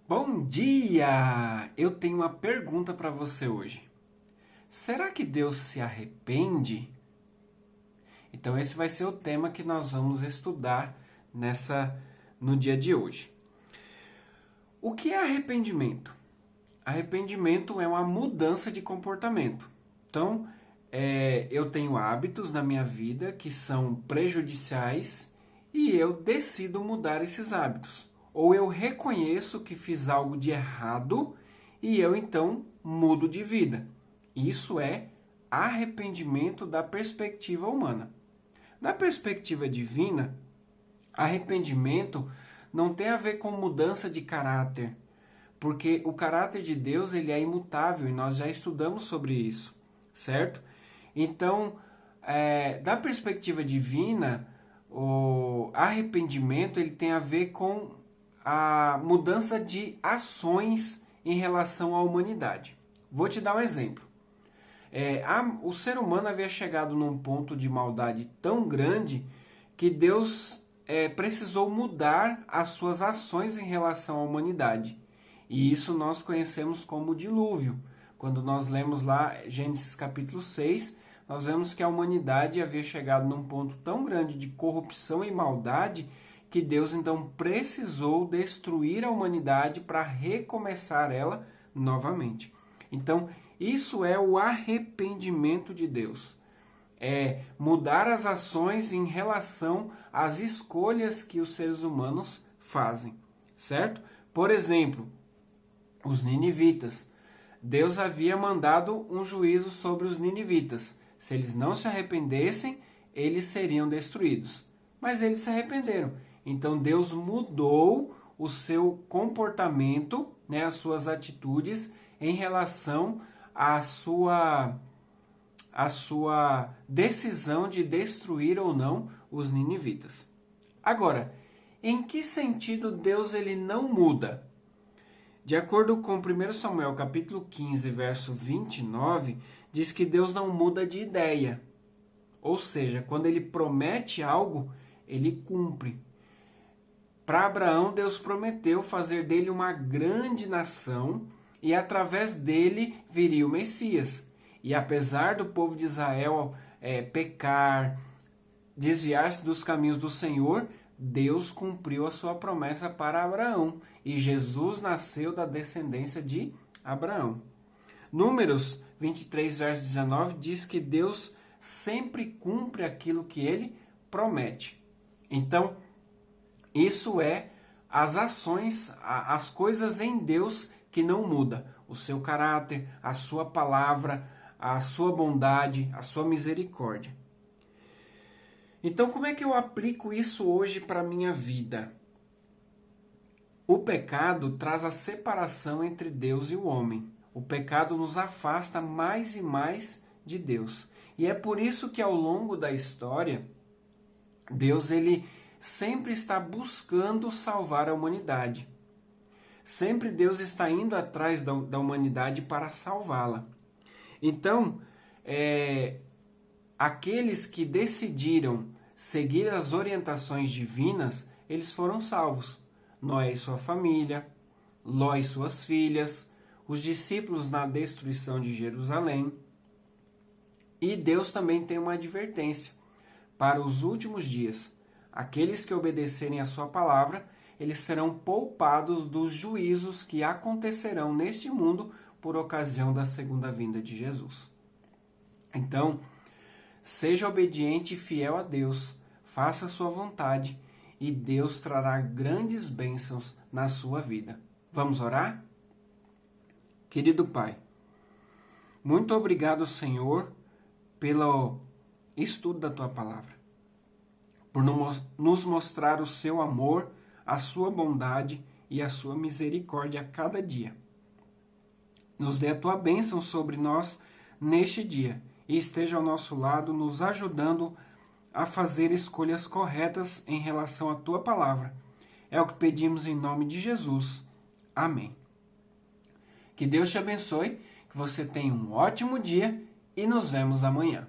Bom dia! Eu tenho uma pergunta para você hoje. Será que Deus se arrepende? Então esse vai ser o tema que nós vamos estudar no dia de hoje. O que é arrependimento? Arrependimento é uma mudança de comportamento. Então, eu tenho hábitos na minha vida que são prejudiciais e eu decido mudar esses hábitos. Ou eu reconheço que fiz algo de errado e eu então mudo de vida. Isso é arrependimento da perspectiva humana. Da perspectiva divina, arrependimento não tem a ver com mudança de caráter, porque o caráter de Deus ele é imutável e nós já estudamos sobre isso, certo? Então, da perspectiva divina, o arrependimento ele tem a ver com a mudança de ações em relação à humanidade. Vou te dar um exemplo. O ser humano havia chegado num ponto de maldade tão grande que Deus precisou mudar as suas ações em relação à humanidade. E isso nós conhecemos como dilúvio. Quando nós lemos lá Gênesis capítulo 6, nós vemos que a humanidade havia chegado num ponto tão grande de corrupção e maldade que Deus então precisou destruir a humanidade para recomeçar ela novamente. Então, isso é o arrependimento de Deus. É mudar as ações em relação às escolhas que os seres humanos fazem, certo? Por exemplo, os ninivitas. Deus havia mandado um juízo sobre os ninivitas. Se eles não se arrependessem, eles seriam destruídos. Mas eles se arrependeram. Então Deus mudou o seu comportamento, as suas atitudes em relação à sua decisão de destruir ou não os ninivitas. Agora, em que sentido Deus ele não muda? De acordo com 1 Samuel capítulo 15, verso 29, diz que Deus não muda de ideia. Ou seja, quando ele promete algo, ele cumpre. Para Abraão, Deus prometeu fazer dele uma grande nação e através dele viria o Messias. E apesar do povo de Israel pecar, desviar-se dos caminhos do Senhor, Deus cumpriu a sua promessa para Abraão. E Jesus nasceu da descendência de Abraão. Números 23, verso 19, diz que Deus sempre cumpre aquilo que ele promete. Então, isso é as ações, as coisas em Deus que não mudam. O seu caráter, a sua palavra, a sua bondade, a sua misericórdia. Então, como é que eu aplico isso hoje para a minha vida? O pecado traz a separação entre Deus e o homem. O pecado nos afasta mais e mais de Deus. E é por isso que ao longo da história, Deus ele sempre está buscando salvar a humanidade. Sempre Deus está indo atrás da humanidade para salvá-la. Então, aqueles que decidiram seguir as orientações divinas, eles foram salvos. Noé e sua família, Ló e suas filhas, os discípulos na destruição de Jerusalém. E Deus também tem uma advertência para os últimos dias. Aqueles que obedecerem a sua palavra, eles serão poupados dos juízos que acontecerão neste mundo por ocasião da segunda vinda de Jesus. Então, seja obediente e fiel a Deus, faça a sua vontade e Deus trará grandes bênçãos na sua vida. Vamos orar? Querido Pai, muito obrigado, Senhor, pelo estudo da Tua Palavra, por nos mostrar o Seu amor, a Sua bondade e a Sua misericórdia a cada dia. Nos dê a Tua bênção sobre nós neste dia e esteja ao nosso lado, nos ajudando a fazer escolhas corretas em relação à Tua Palavra. É o que pedimos em nome de Jesus. Amém. Que Deus te abençoe, que você tenha um ótimo dia e nos vemos amanhã.